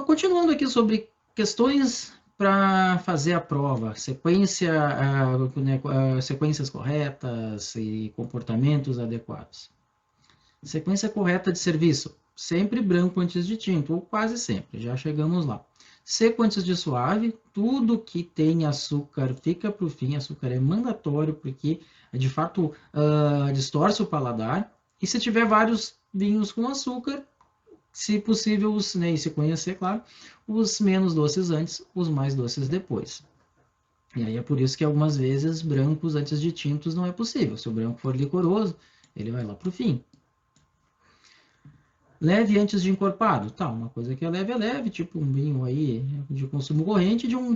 continuando aqui sobre questões para fazer a prova, sequências corretas e comportamentos adequados. Sequência correta de serviço, sempre branco antes de tinto, ou quase sempre, já chegamos lá. Seco antes de suave, tudo que tem açúcar fica para o fim, açúcar é mandatório, porque de fato distorce o paladar, e se tiver vários vinhos com açúcar, se possível, e se conhecer, claro, os menos doces antes, os mais doces depois. E aí é por isso que algumas vezes brancos antes de tintos não é possível. Se o branco for licoroso, ele vai lá para o fim. Leve antes de encorpado, tá, uma coisa que é leve, tipo um vinho aí de consumo corrente de um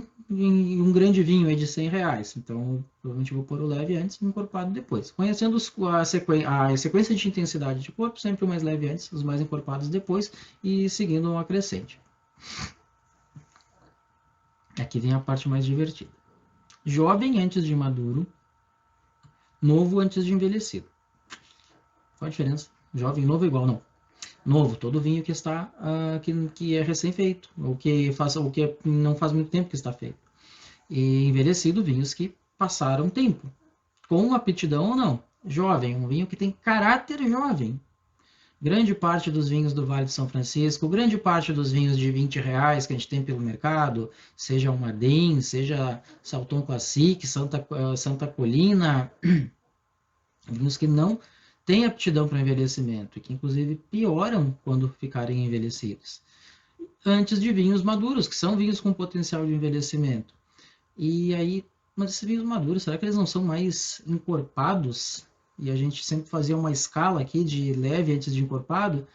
grande vinho aí de R$100. Então, provavelmente vou pôr o leve antes e o encorpado depois. Conhecendo a sequência de intensidade de corpo, sempre o mais leve antes, os mais encorpados depois, e seguindo uma crescente. Aqui vem a parte mais divertida. Jovem antes de maduro, novo antes de envelhecido. Qual a diferença? Jovem, novo igual, não. Novo, todo vinho que está que é recém-feito, ou que não faz muito tempo que está feito. E envelhecido, vinhos que passaram tempo, com aptidão ou não. Jovem, um vinho que tem caráter jovem. Grande parte dos vinhos do Vale de São Francisco, grande parte dos vinhos de R$20 que a gente tem pelo mercado, seja o Madem, seja Salton Classic, Santa Colina, vinhos que não têm aptidão para envelhecimento e que inclusive pioram quando ficarem envelhecidos. Antes de vinhos maduros, que são vinhos com potencial de envelhecimento. E aí, mas esses vinhos maduros, será que eles não são mais encorpados? E a gente sempre fazia uma escala aqui de leve antes de encorpado.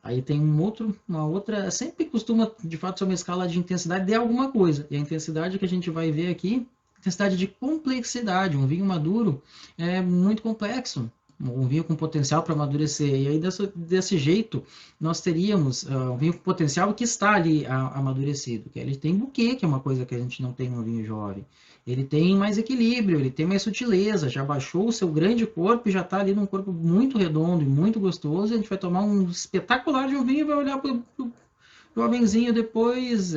Aí tem uma outra, sempre costuma de fato ser uma escala de intensidade de alguma coisa. E a intensidade que a gente vai ver aqui, intensidade de complexidade. Um vinho maduro é muito complexo, um vinho com potencial para amadurecer. E aí desse jeito nós teríamos um vinho com potencial que está ali amadurecido. Que ele tem buquê, que é uma coisa que a gente não tem no vinho jovem. Ele tem mais equilíbrio, ele tem mais sutileza, já baixou o seu grande corpo e já está ali num corpo muito redondo e muito gostoso. A gente vai tomar um espetacular de um vinho e vai olhar para o jovenzinho depois,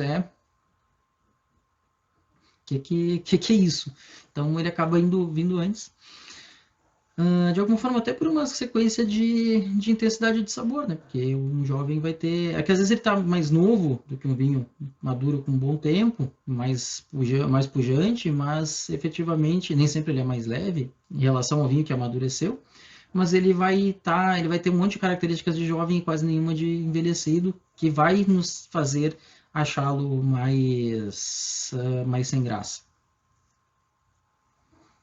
que é isso? Então ele acaba vindo antes. De alguma forma, até por uma sequência de intensidade de sabor, né? Porque um jovem vai ter. É que às vezes ele está mais novo do que um vinho maduro com um bom tempo, mais pujante, mas efetivamente nem sempre ele é mais leve em relação ao vinho que amadureceu. Mas ele vai ter um monte de características de jovem e quase nenhuma de envelhecido, que vai nos fazer achá-lo mais sem graça.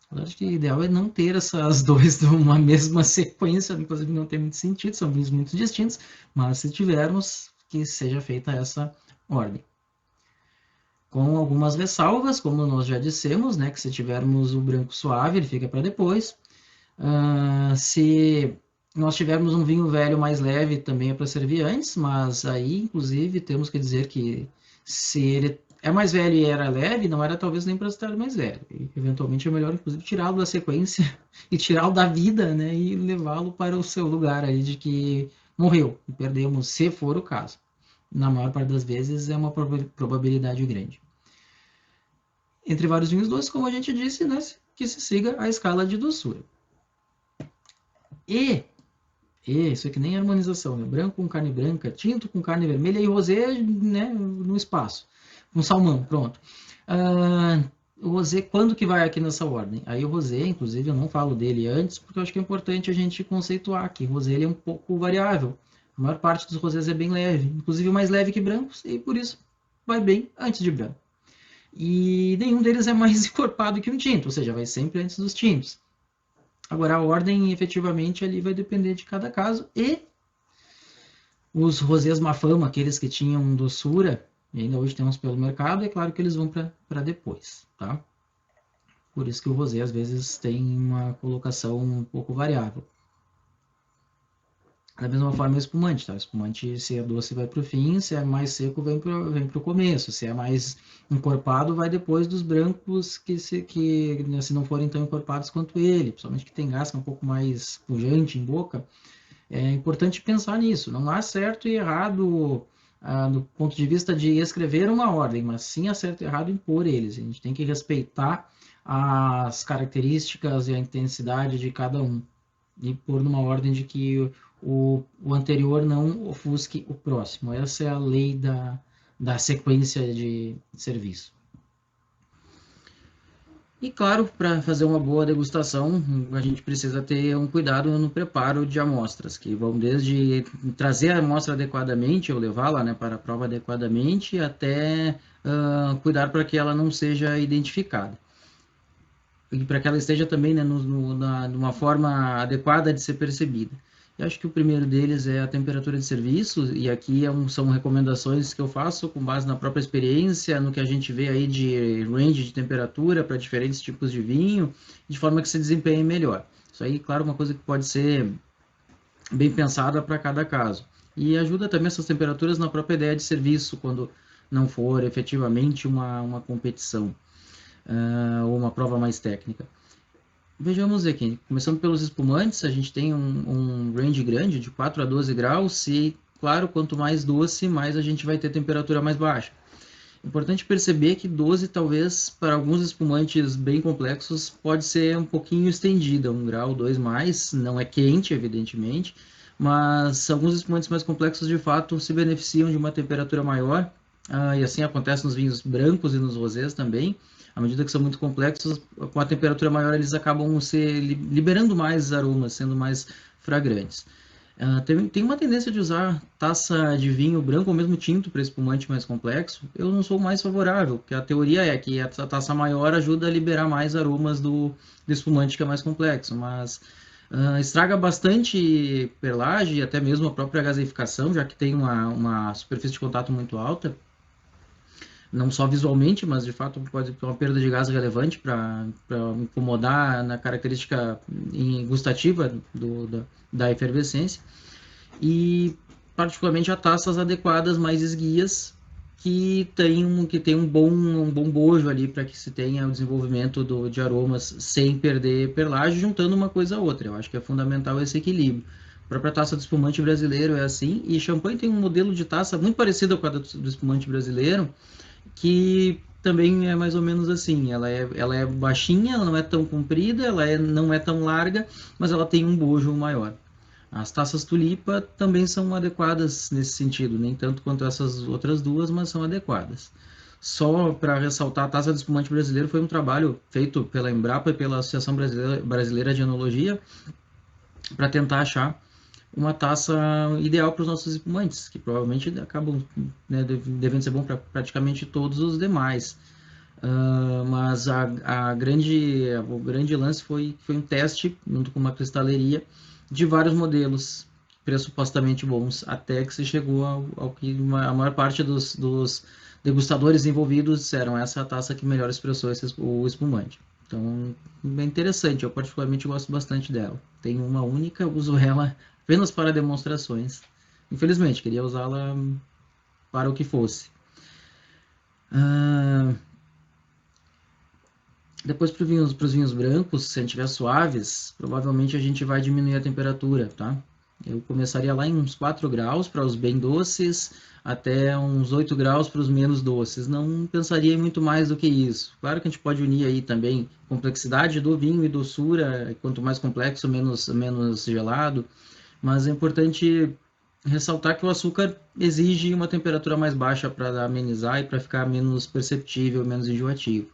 Eu acho que o ideal é não ter essas duas numa mesma sequência, inclusive não tem muito sentido, são vinhos muito distintos, mas se tivermos, que seja feita essa ordem. Com algumas ressalvas, como nós já dissemos, né, que se tivermos o branco suave, ele fica para depois. Se nós tivermos um vinho velho mais leve, também é para servir antes, mas aí, inclusive, temos que dizer que se ele é mais velho e era leve, não era talvez nem para estar mais velho. E, eventualmente é melhor, inclusive, tirá-lo da sequência e tirá-lo da vida, né, e levá-lo para o seu lugar aí de que morreu, e perdemos, se for o caso. Na maior parte das vezes é uma probabilidade grande. Entre vários vinhos doces, como a gente disse, né, que se siga a escala de doçura. Isso aqui nem é harmonização, né? Branco com carne branca, tinto com carne vermelha e rosé, né, no espaço. Um salmão, pronto. O rosé, quando que vai aqui nessa ordem? Aí o rosé, inclusive, eu não falo dele antes, porque eu acho que é importante a gente conceituar que o rosé ele é um pouco variável. A maior parte dos rosés é bem leve, inclusive mais leve que brancos, e por isso vai bem antes de branco. E nenhum deles é mais encorpado que um tinto, ou seja, vai sempre antes dos tintos. Agora, a ordem, efetivamente, ali vai depender de cada caso. E os rosés Mafama, aqueles que tinham doçura, e ainda hoje temos pelo mercado, é claro que eles vão para depois, tá? Por isso que o rosé, às vezes, tem uma colocação um pouco variável. Da mesma forma, o espumante, tá? O espumante, se é doce, vai para o fim, se é mais seco, vem para o começo. Se é mais encorpado, vai depois dos brancos, que se não forem tão encorpados quanto ele, principalmente que tem gás, que é um pouco mais pujante em boca. É importante pensar nisso. Não há certo e errado do ponto de vista de escrever uma ordem, mas sim a certo e errado impor eles. A gente tem que respeitar as características e a intensidade de cada um e pôr numa ordem de que o anterior não ofusque o próximo. Essa é a lei da sequência de serviço. E claro, para fazer uma boa degustação, a gente precisa ter um cuidado no preparo de amostras, que vão desde trazer a amostra adequadamente, ou levá-la, né, para a prova adequadamente, até cuidar para que ela não seja identificada. E para que ela esteja também, né, numa forma adequada de ser percebida. Eu acho que o primeiro deles é a temperatura de serviço, e aqui são recomendações que eu faço com base na própria experiência, no que a gente vê aí de range de temperatura para diferentes tipos de vinho, de forma que se desempenhe melhor. Isso aí, claro, uma coisa que pode ser bem pensada para cada caso. E ajuda também essas temperaturas na própria ideia de serviço, quando não for efetivamente uma competição ou uma prova mais técnica. Vejamos aqui, começando pelos espumantes, a gente tem um range grande, de 4 a 12 graus, e, claro, quanto mais doce, mais a gente vai ter temperatura mais baixa. Importante perceber que 12, talvez, para alguns espumantes bem complexos, pode ser um pouquinho estendida, 1 grau, 2 mais, não é quente, evidentemente, mas alguns espumantes mais complexos, de fato, se beneficiam de uma temperatura maior, e assim acontece nos vinhos brancos e nos rosés também. À medida que são muito complexos, com a temperatura maior, eles acabam liberando mais aromas, sendo mais fragrantes. Tem uma tendência de usar taça de vinho branco ou mesmo tinto para espumante mais complexo. Eu não sou mais favorável, porque a teoria é que a taça maior ajuda a liberar mais aromas do espumante que é mais complexo, mas estraga bastante perlage e até mesmo a própria gaseificação, já que tem uma superfície de contato muito alta, não só visualmente, mas de fato pode ter uma perda de gás relevante para incomodar na característica gustativa da efervescência. E particularmente a taças adequadas, mais esguias, que tem um bom bojo ali para que se tenha o desenvolvimento de aromas sem perder perlage, juntando uma coisa a outra. Eu acho que é fundamental esse equilíbrio. A própria taça do espumante brasileiro é assim, e champanhe tem um modelo de taça muito parecido com a do espumante brasileiro, que também é mais ou menos assim. Ela é baixinha, ela não é tão comprida, não é tão larga, mas ela tem um bojo maior. As taças tulipa também são adequadas nesse sentido, nem tanto quanto essas outras duas, mas são adequadas. Só para ressaltar, a taça de espumante brasileiro foi um trabalho feito pela Embrapa e pela Associação Brasileira de Enologia para tentar achar uma taça ideal para os nossos espumantes, que provavelmente acabam, né, devendo ser bom para praticamente todos os demais. Mas o grande lance foi um teste, junto com uma cristaleria, de vários modelos pressupostamente bons, até que se chegou ao que a maior parte dos degustadores envolvidos disseram: essa é a taça que melhor expressou o espumante. Então, é interessante, eu particularmente gosto bastante dela. Tenho uma única, uso ela apenas para demonstrações. Infelizmente, queria usá-la para o que fosse. Depois, para os vinhos brancos, se a gente tiver suaves, provavelmente a gente vai diminuir a temperatura, tá? Eu começaria lá em uns 4 graus para os bem doces, até uns 8 graus para os menos doces. Não pensaria em muito mais do que isso. Claro que a gente pode unir aí também complexidade do vinho e doçura, quanto mais complexo, menos gelado. Mas é importante ressaltar que o açúcar exige uma temperatura mais baixa para amenizar e para ficar menos perceptível, menos enjoativo.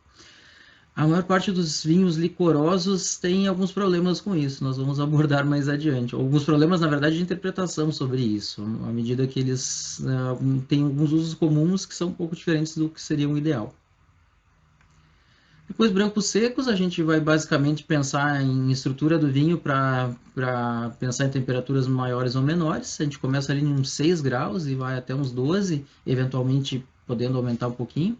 A maior parte dos vinhos licorosos tem alguns problemas com isso, nós vamos abordar mais adiante. Alguns problemas, na verdade, de interpretação sobre isso, à medida que eles têm alguns usos comuns que são um pouco diferentes do que seria o ideal. Depois, brancos secos, a gente vai basicamente pensar em estrutura do vinho para pensar em temperaturas maiores ou menores. A gente começa ali em uns 6 graus e vai até uns 12, eventualmente podendo aumentar um pouquinho.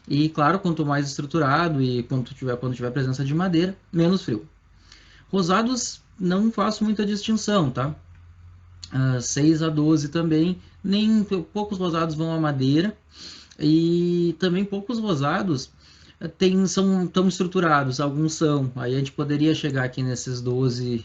E, claro, quanto mais estruturado e quando tiver presença de madeira, menos frio. Rosados, não faço muita distinção, tá? 6 a 12 também, poucos rosados vão à madeira. E também poucos rosados são tão estruturados, alguns são. Aí a gente poderia chegar aqui nesses 12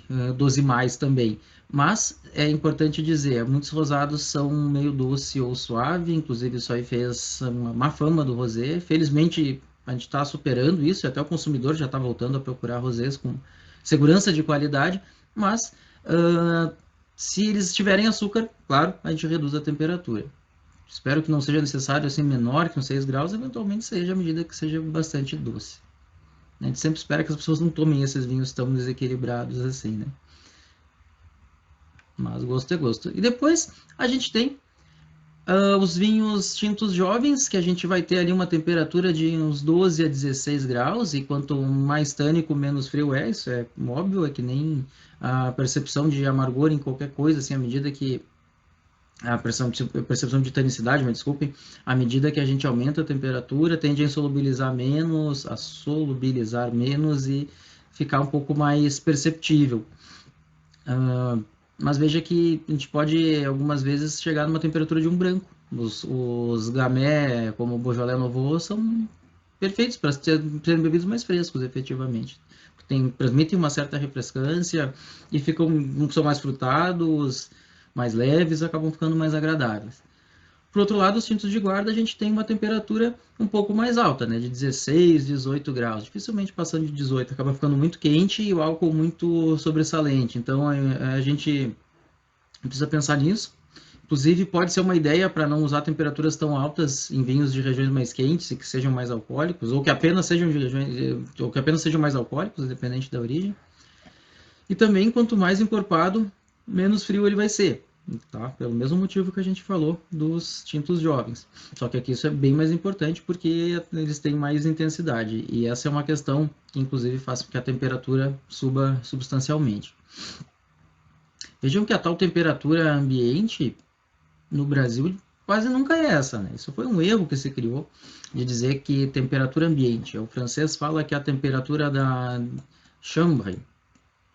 mais também. Mas é importante dizer, muitos rosados são meio doce ou suave, inclusive isso aí fez uma má fama do rosé. Felizmente a gente está superando isso, e até o consumidor já está voltando a procurar rosés com segurança de qualidade, mas se eles tiverem açúcar, claro, a gente reduz a temperatura. Espero que não seja necessário assim menor que uns 6 graus, eventualmente seja à medida que seja bastante doce. A gente sempre espera que as pessoas não tomem esses vinhos tão desequilibrados assim, né? Mas gosto é gosto. E depois a gente tem os vinhos tintos jovens, que a gente vai ter ali uma temperatura de uns 12 a 16 graus, e quanto mais tânico, menos frio é. Isso é óbvio, é que nem a percepção de amargor em qualquer coisa, assim, à medida que a percepção de tanicidade, me desculpem, à medida que a gente aumenta a temperatura, tende a solubilizar menos e ficar um pouco mais perceptível. Mas veja que a gente pode, algumas vezes, chegar numa temperatura de um branco. Os gamay, como o Beaujolais Nouveau, são perfeitos para serem bebidos mais frescos, efetivamente. Transmitem uma certa refrescância e são mais frutados, mais leves, acabam ficando mais agradáveis. Por outro lado, os tintos de guarda, a gente tem uma temperatura um pouco mais alta, né, de 16, 18 graus, dificilmente passando de 18, acaba ficando muito quente e o álcool muito sobressalente. Então, a gente precisa pensar nisso. Inclusive, pode ser uma ideia para não usar temperaturas tão altas em vinhos de regiões mais quentes e que sejam mais alcoólicos, ou que apenas sejam mais alcoólicos, independente da origem. E também, quanto mais encorpado, menos frio ele vai ser. Tá? Pelo mesmo motivo que a gente falou dos tintos jovens. Só que aqui isso é bem mais importante porque eles têm mais intensidade. E essa é uma questão que, inclusive, faz com que a temperatura suba substancialmente. Vejam que a tal temperatura ambiente no Brasil quase nunca é essa, né? Isso foi um erro que se criou de dizer que temperatura ambiente. O francês fala que a temperatura da chambre.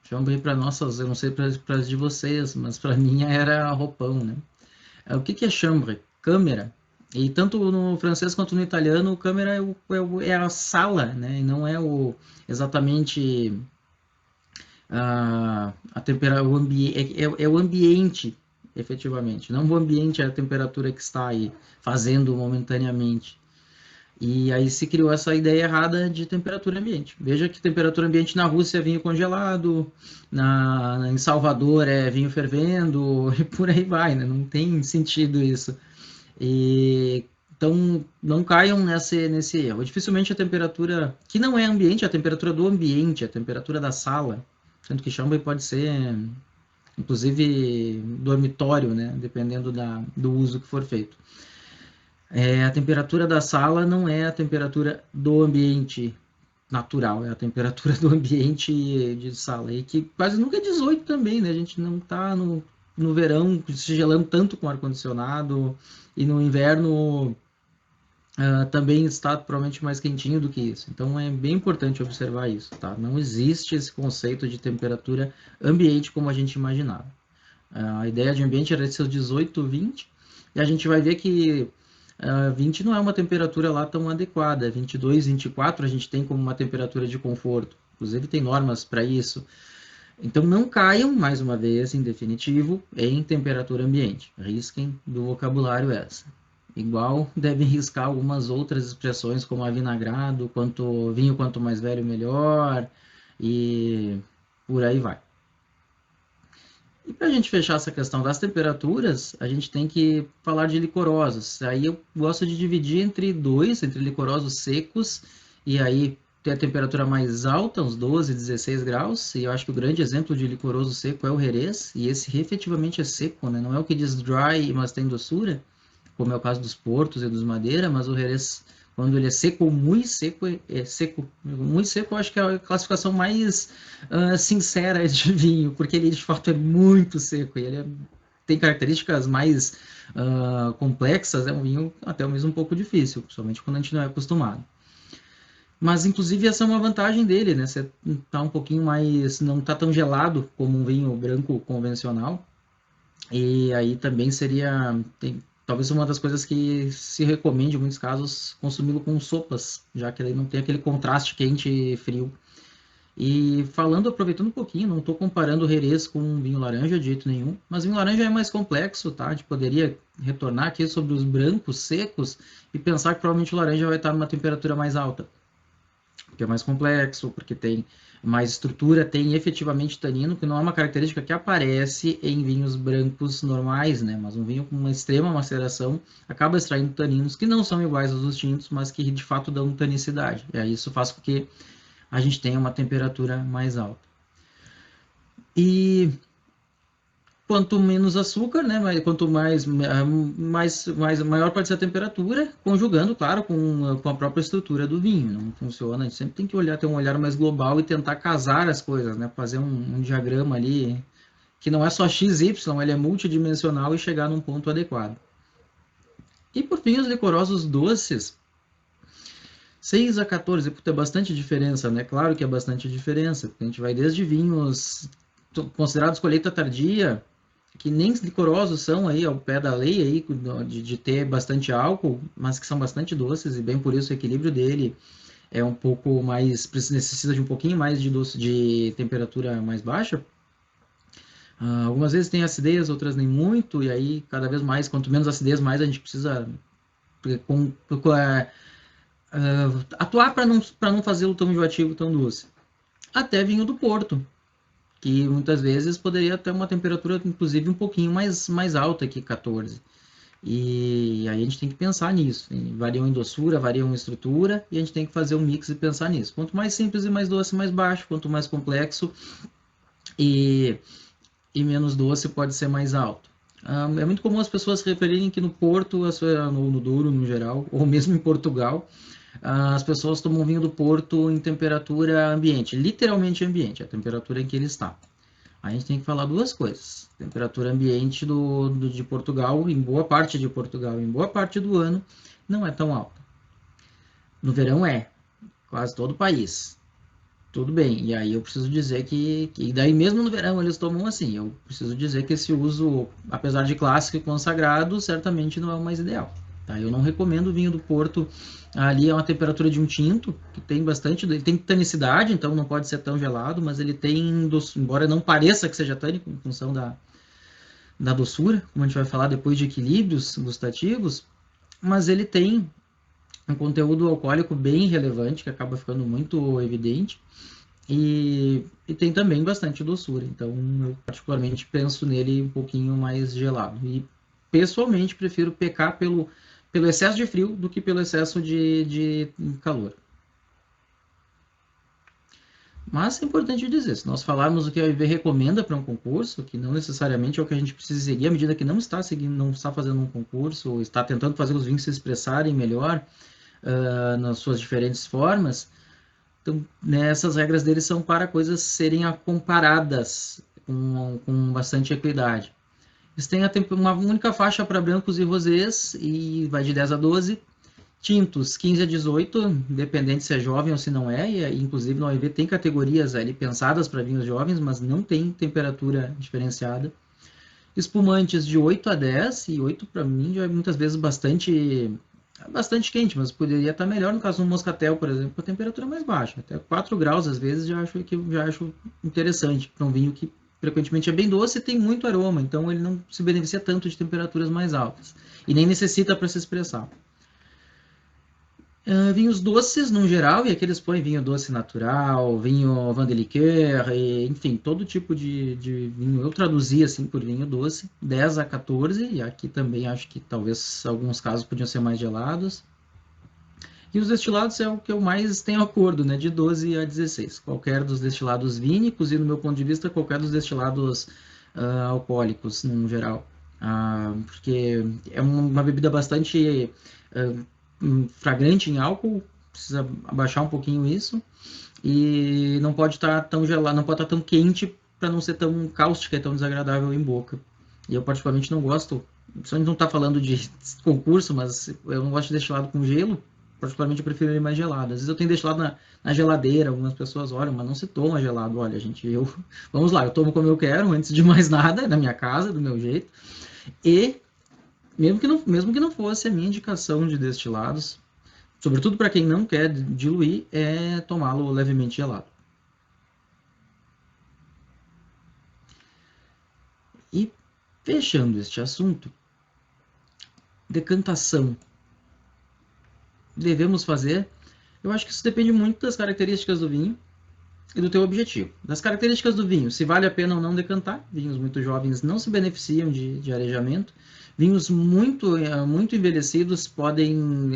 Chambre para nossas, eu não sei para as de vocês, mas para mim era roupão, né? O que é chambre? Câmera. E tanto no francês quanto no italiano, câmera é a sala, né? E não é exatamente a temperatura, é o ambiente, efetivamente. Não o ambiente é a temperatura que está aí fazendo momentaneamente. E aí se criou essa ideia errada de temperatura ambiente. Veja que temperatura ambiente na Rússia é vinho congelado, em Salvador é vinho fervendo, e por aí vai, né? Não tem sentido isso. Então, não caiam nesse erro. Dificilmente a temperatura, que não é ambiente, é a temperatura do ambiente, a temperatura da sala, sendo que chambre pode ser, inclusive, dormitório, né? Dependendo do uso que for feito. A temperatura da sala não é a temperatura do ambiente natural, é a temperatura do ambiente de sala. E que quase nunca é 18 também, né? A gente não está no verão se gelando tanto com ar-condicionado, e no inverno também está provavelmente mais quentinho do que isso. Então é bem importante observar isso, tá? Não existe esse conceito de temperatura ambiente como a gente imaginava. A ideia de ambiente era de seus 18, 20, e a gente vai ver que 20 não é uma temperatura lá tão adequada. 22, 24 a gente tem como uma temperatura de conforto. Inclusive tem normas para isso. Então não caiam, mais uma vez, em definitivo, em temperatura ambiente. Risquem do vocabulário essa. Igual devem riscar algumas outras expressões, como avinagrado, vinho quanto mais velho melhor, e por aí vai. E para a gente fechar essa questão das temperaturas, a gente tem que falar de licorosos. Aí eu gosto de dividir entre licorosos secos, e aí tem a temperatura mais alta, uns 12, 16 graus, e eu acho que o grande exemplo de licoroso seco é o Jerez, e esse efetivamente é seco, né? Não é o que diz dry, mas tem doçura, como é o caso dos Portos e dos Madeira, mas o Jerez, quando ele é seco ou muito seco, é seco. Muito seco, eu acho que é a classificação mais sincera de vinho, porque ele de fato é muito seco, e ele tem características mais complexas, é um vinho até mesmo um pouco difícil, principalmente quando a gente não é acostumado. Mas, inclusive, essa é uma vantagem dele, né? Você tá um pouquinho mais, não tá tão gelado como um vinho branco convencional, e aí também talvez uma das coisas que se recomende em muitos casos consumi-lo com sopas, já que ele não tem aquele contraste quente e frio. E falando, aproveitando um pouquinho, não estou comparando o Jerez com vinho laranja de jeito nenhum, mas vinho laranja é mais complexo, tá? A gente poderia retornar aqui sobre os brancos secos e pensar que provavelmente o laranja vai estar numa temperatura mais alta, porque é mais complexo, porque tem mais estrutura, tem efetivamente tanino, que não é uma característica que aparece em vinhos brancos normais, né? Mas um vinho com uma extrema maceração acaba extraindo taninos que não são iguais aos dos tintos, mas que de fato dão tanicidade. E aí isso faz com que a gente tenha uma temperatura mais alta. E quanto menos açúcar, né, quanto maior pode ser a temperatura, conjugando, claro, com a própria estrutura do vinho. Não funciona, a gente sempre tem que olhar, ter um olhar mais global e tentar casar as coisas, né, fazer um diagrama ali que não é só x, y, ele é multidimensional e chegar num ponto adequado. E por fim, os licorosos doces, 6 a 14, puta, é bastante diferença, né? Claro que é bastante diferença, porque a gente vai desde vinhos considerados colheita tardia, que nem licorosos são aí ao pé da lei aí, de ter bastante álcool, mas que são bastante doces, e bem por isso o equilíbrio dele é um pouco mais, necessita de um pouquinho mais de doce, de temperatura mais baixa. Algumas vezes tem acidez, outras nem muito, e aí cada vez mais, quanto menos acidez, mais a gente precisa atuar para não fazê-lo tão enjoativo, tão doce. Até vinho do Porto, que muitas vezes poderia ter uma temperatura, inclusive, um pouquinho mais alta que 14. E aí a gente tem que pensar nisso. Variam em doçura, variam em estrutura, e a gente tem que fazer um mix e pensar nisso. Quanto mais simples e mais doce, mais baixo. Quanto mais complexo e menos doce, pode ser mais alto. É muito comum as pessoas se referirem que no Porto, no Douro no geral, ou mesmo em Portugal, as pessoas tomam vinho do Porto em temperatura ambiente, literalmente ambiente, a temperatura em que ele está. A gente tem que falar duas coisas. Temperatura ambiente de Portugal, em boa parte de Portugal, em boa parte do ano, não é tão alta. No verão é, quase todo o país. Tudo bem, e aí eu preciso dizer que daí mesmo no verão eles tomam assim, eu preciso dizer que esse uso, apesar de clássico e consagrado, certamente não é o mais ideal. Tá? Eu não recomendo o vinho do Porto, ali é uma temperatura de um tinto, que tem bastante, ele tem tanicidade, então não pode ser tão gelado, mas ele tem, embora não pareça que seja tânico, em função da doçura, como a gente vai falar depois de equilíbrios gustativos, mas ele tem um conteúdo alcoólico bem relevante, que acaba ficando muito evidente, e tem também bastante doçura, então eu particularmente penso nele um pouquinho mais gelado. E pessoalmente prefiro pecar pelo excesso de frio do que pelo excesso de calor. Mas é importante dizer, se nós falarmos o que a OIV recomenda para um concurso, que não necessariamente é o que a gente precisa seguir, à medida que não está seguindo, não está fazendo um concurso, ou está tentando fazer os vinhos se expressarem melhor nas suas diferentes formas, então, né, essas regras deles são para coisas serem comparadas com bastante equidade. Eles têm uma única faixa para brancos e rosés, e vai de 10 a 12. Tintos, 15 a 18, independente se é jovem ou se não é, e inclusive no OIV tem categorias ali pensadas para vinhos jovens, mas não tem temperatura diferenciada. Espumantes de 8 a 10, e 8 para mim já é muitas vezes bastante quente, mas poderia estar melhor no caso do moscatel, por exemplo, com a temperatura mais baixa. Até 4 graus, às vezes, já acho interessante para um vinho que frequentemente é bem doce e tem muito aroma, então ele não se beneficia tanto de temperaturas mais altas e nem necessita para se expressar. Vinhos doces, no geral, e aqui eles põem vinho doce natural, vinho vin de liqueur, enfim, todo tipo de vinho. Eu traduzi assim por vinho doce, 10 a 14, e aqui também acho que talvez alguns casos podiam ser mais gelados. E os destilados é o que eu mais tenho acordo, né, de 12 a 16. Qualquer dos destilados vínicos e, no meu ponto de vista, qualquer dos destilados alcoólicos, no geral. Porque é uma bebida bastante fragrante em álcool, precisa abaixar um pouquinho isso, e não pode estar tão gelado, não pode estar tão quente para não ser tão cáustica e tão desagradável em boca. E eu particularmente não gosto, a gente não está falando de concurso, mas eu não gosto de destilado com gelo, particularmente eu prefiro ele mais gelado. Às vezes eu tenho destilado na geladeira, algumas pessoas olham, mas não se toma gelado. Olha, gente, vamos lá, eu tomo como eu quero, antes de mais nada, na minha casa, do meu jeito, e mesmo que não fosse a minha indicação de destilados, sobretudo para quem não quer diluir, é tomá-lo levemente gelado. E fechando este assunto, decantação. Devemos fazer? Eu acho que isso depende muito das características do vinho e do teu objetivo. Das características do vinho, se vale a pena ou não decantar. Vinhos muito jovens não se beneficiam de arejamento. Vinhos muito envelhecidos podem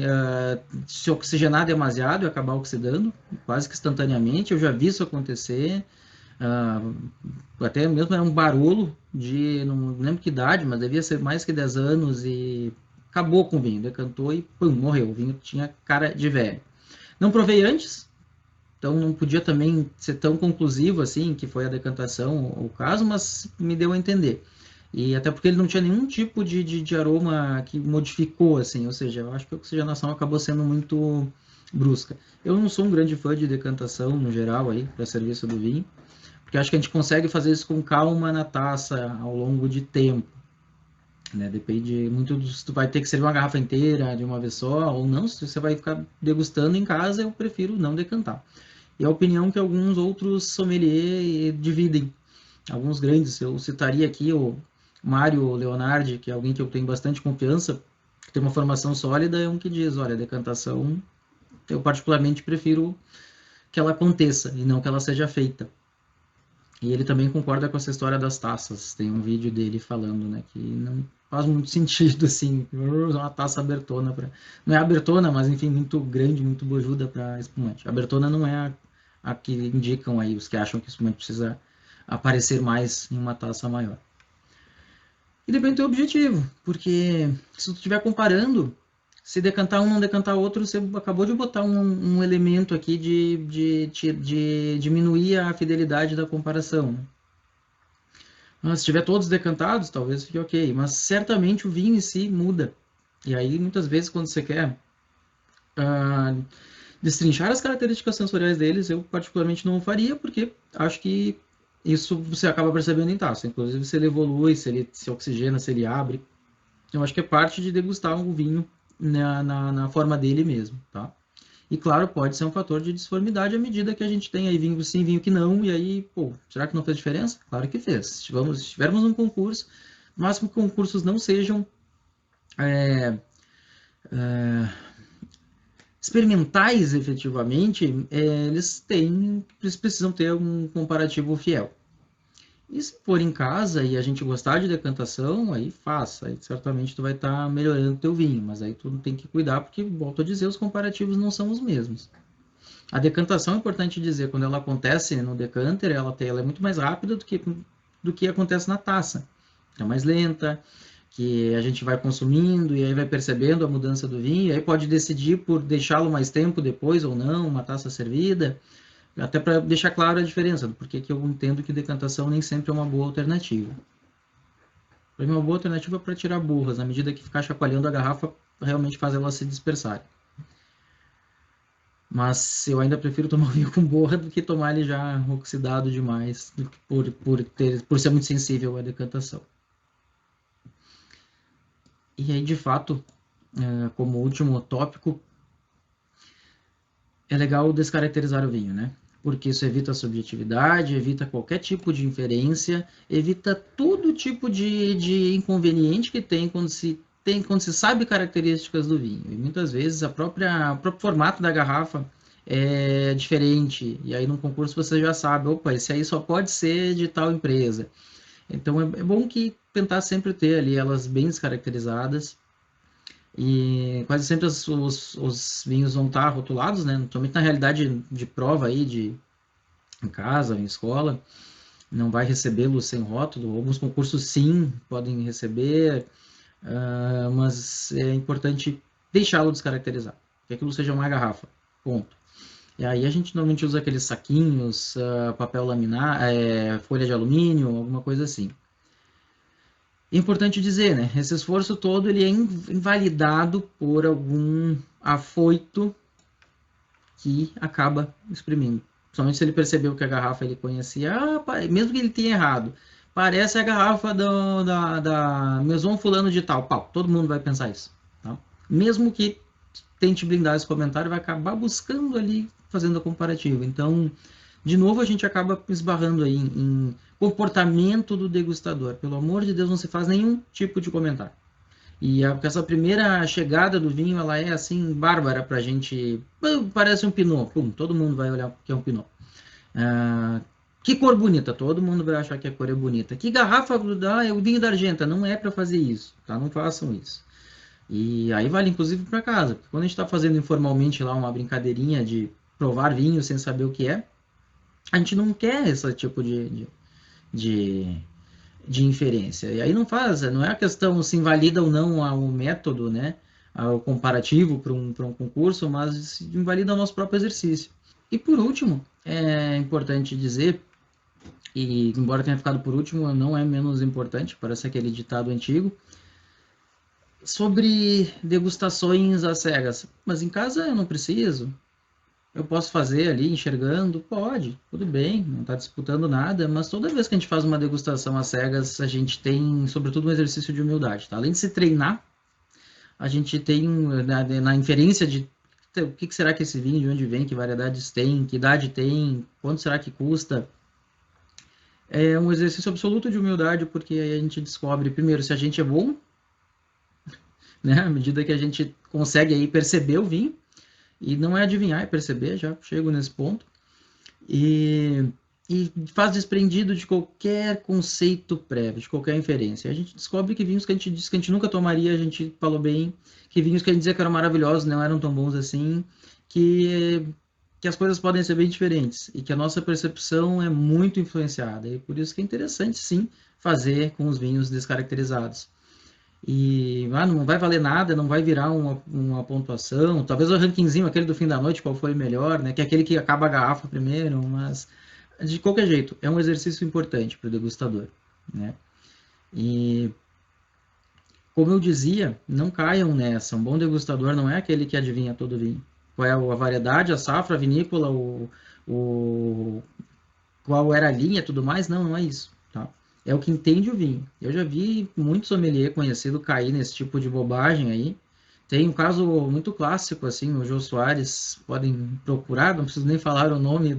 se oxigenar demasiado e acabar oxidando, quase que instantaneamente. Eu já vi isso acontecer. Até mesmo era um barolo de, não lembro que idade, mas devia ser mais que 10 anos e acabou com o vinho, decantou e pum, morreu. O vinho tinha cara de velho. Não provei antes, então não podia também ser tão conclusivo assim, que foi a decantação o caso, mas me deu a entender. E até porque ele não tinha nenhum tipo de aroma que modificou, assim, ou seja, eu acho que a oxigenação acabou sendo muito brusca. Eu não sou um grande fã de decantação no geral aí, para serviço do vinho, porque acho que a gente consegue fazer isso com calma na taça ao longo de tempo. Né? Depende muito se tu vai ter que servir uma garrafa inteira de uma vez só ou não. Se você vai ficar degustando em casa, eu prefiro não decantar. E a opinião que alguns outros sommeliers dividem. Alguns grandes, eu citaria aqui o Mário Leonardi, que é alguém que eu tenho bastante confiança, que tem uma formação sólida, é um que diz, olha, a decantação, eu particularmente prefiro que ela aconteça e não que ela seja feita. E ele também concorda com essa história das taças. Tem um vídeo dele falando, né, que não faz muito sentido, assim, usar uma taça abertona para... Não é abertona, mas, enfim, muito grande, muito bojuda para espumante. A abertona não é a que indicam aí, os que acham que o espumante precisa aparecer mais em uma taça maior. E depende do teu objetivo, porque se tu estiver comparando, se decantar um, não decantar outro, você acabou de botar um elemento aqui de diminuir a fidelidade da comparação. Mas se tiver todos decantados, talvez fique ok. Mas certamente o vinho em si muda. E aí, muitas vezes, quando você quer destrinchar as características sensoriais deles, eu particularmente não faria, porque acho que isso você acaba percebendo em taça. Inclusive, se ele evolui, se ele se oxigena, se ele abre. Eu acho que é parte de degustar um vinho na forma dele mesmo, tá? E claro, pode ser um fator de disformidade à medida que a gente tem aí vinho sim, vinho que não, e aí, pô, será que não fez diferença? Claro que fez. Se tivermos um concurso, no máximo que concursos não sejam experimentais efetivamente, eles precisam ter um comparativo fiel. E se for em casa e a gente gostar de decantação, aí faça. Aí certamente tu vai estar melhorando o teu vinho. Mas aí tu tem que cuidar, porque, volto a dizer, os comparativos não são os mesmos. A decantação, é importante dizer, quando ela acontece no decanter, ela é muito mais rápida do que acontece na taça. É mais lenta, que a gente vai consumindo e aí vai percebendo a mudança do vinho, e aí pode decidir por deixá-lo mais tempo depois ou não, uma taça servida, até para deixar claro a diferença, porque que eu entendo que decantação nem sempre é uma boa alternativa. Para mim, uma boa alternativa é para tirar borras, na medida que ficar chacoalhando a garrafa realmente faz ela se dispersar. Mas eu ainda prefiro tomar o vinho com borra do que tomar ele já oxidado demais, por ser muito sensível à decantação. E aí, de fato, como último tópico, é legal descaracterizar o vinho, né? Porque isso evita a subjetividade, evita qualquer tipo de inferência, evita todo tipo de inconveniente que tem quando se sabe características do vinho. E muitas vezes o próprio formato da garrafa é diferente. E aí num concurso você já sabe, opa, esse aí só pode ser de tal empresa. Então é bom que tentar sempre ter ali elas bem descaracterizadas. E quase sempre os vinhos vão estar rotulados, né? Somente na realidade de prova aí, em casa, em escola, não vai recebê-lo sem rótulo. Alguns concursos sim podem receber, mas é importante deixá-lo descaracterizado, que aquilo seja uma garrafa, ponto. E aí a gente normalmente usa aqueles saquinhos, papel laminar, folha de alumínio, alguma coisa assim. É importante dizer, né? Esse esforço todo ele é invalidado por algum afoito que acaba exprimindo. Principalmente se ele percebeu que a garrafa ele conhecia, mesmo que ele tenha errado, parece a garrafa da Maison fulano de tal. Pau, todo mundo vai pensar isso. Tá? Mesmo que tente blindar esse comentário, vai acabar buscando ali, fazendo a comparativa. Então, de novo, a gente acaba esbarrando aí em comportamento do degustador. Pelo amor de Deus, não se faz nenhum tipo de comentário. E essa primeira chegada do vinho, ela é assim, bárbara pra gente. Parece um pinot. Pum, todo mundo vai olhar que é um pinot. Ah, que cor bonita, todo mundo vai achar que a cor é bonita. Que garrafa é o vinho da Argenta, não é para fazer isso, tá? Não façam isso. E aí vale inclusive para casa, porque quando a gente está fazendo informalmente lá uma brincadeirinha de provar vinho sem saber o que é, a gente não quer esse tipo de, de inferência. E aí não faz, não é a questão se invalida ou não o método, né? O comparativo para um concurso, mas se invalida o nosso próprio exercício. E por último, é importante dizer, e embora tenha ficado por último, não é menos importante, parece aquele ditado antigo, sobre degustações às cegas. Mas em casa eu não preciso. Eu posso fazer ali enxergando? Pode, tudo bem, não está disputando nada, mas toda vez que a gente faz uma degustação às cegas, a gente tem, sobretudo, um exercício de humildade. Tá? Além de se treinar, a gente tem na inferência de o que será que esse vinho, de onde vem, que variedades tem, que idade tem, quanto será que custa. É um exercício absoluto de humildade, porque aí a gente descobre, primeiro, se a gente é bom, né? À medida que a gente consegue aí perceber o vinho, e não é adivinhar, é perceber, já chego nesse ponto, e, e faz desprendido de qualquer conceito prévio, de qualquer inferência. A gente descobre que vinhos que a gente disse que a gente nunca tomaria, a gente falou bem, que vinhos que a gente dizia que eram maravilhosos não eram tão bons assim, que as coisas podem ser bem diferentes e que a nossa percepção é muito influenciada. E por isso que é interessante, sim, fazer com os vinhos descaracterizados. E não vai valer nada, não vai virar uma pontuação. Talvez o rankingzinho, aquele do fim da noite, qual foi o melhor, né? Que é aquele que acaba a garrafa primeiro, mas de qualquer jeito, é um exercício importante para o degustador, né? E como eu dizia, não caiam nessa. Um bom degustador não é aquele que adivinha todo vinho. Qual é a variedade, a safra, a vinícola, o qual era a linha e tudo mais. Não, não é isso. Tá? É o que entende o vinho. Eu já vi muito sommelier conhecido cair nesse tipo de bobagem aí. Tem um caso muito clássico, assim, o Jô Soares, podem procurar, não preciso nem falar o nome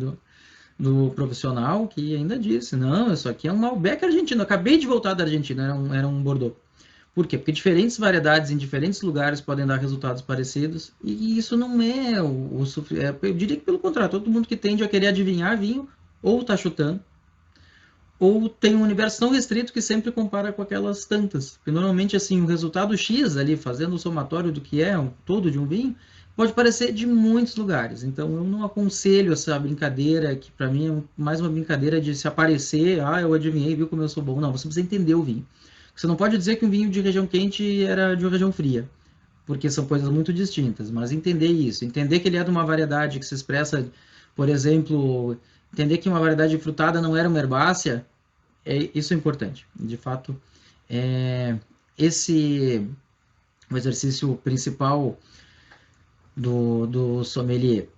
do profissional, que ainda disse, não, isso aqui é um Malbec argentino, acabei de voltar da Argentina, era um Bordeaux. Por quê? Porque diferentes variedades em diferentes lugares podem dar resultados parecidos, e isso não é eu diria que pelo contrário, todo mundo que tende a querer adivinhar vinho, ou está chutando, ou tem um universo tão restrito que sempre compara com aquelas tantas. Porque normalmente, assim, o resultado X ali, fazendo o somatório do que é o todo de um vinho, pode parecer de muitos lugares. Então, eu não aconselho essa brincadeira, que para mim é mais uma brincadeira de se aparecer, eu adivinhei, viu como eu sou bom. Não, você precisa entender o vinho. Você não pode dizer que um vinho de região quente era de uma região fria, porque são coisas muito distintas, mas entender isso, entender que ele é de uma variedade que se expressa, por exemplo, entender que uma variedade frutada não era uma herbácea, isso é importante. De fato, é, esse o exercício principal do sommelier.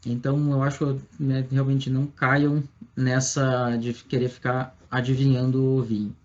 Então, eu acho que realmente não caiam nessa de querer ficar adivinhando o vinho.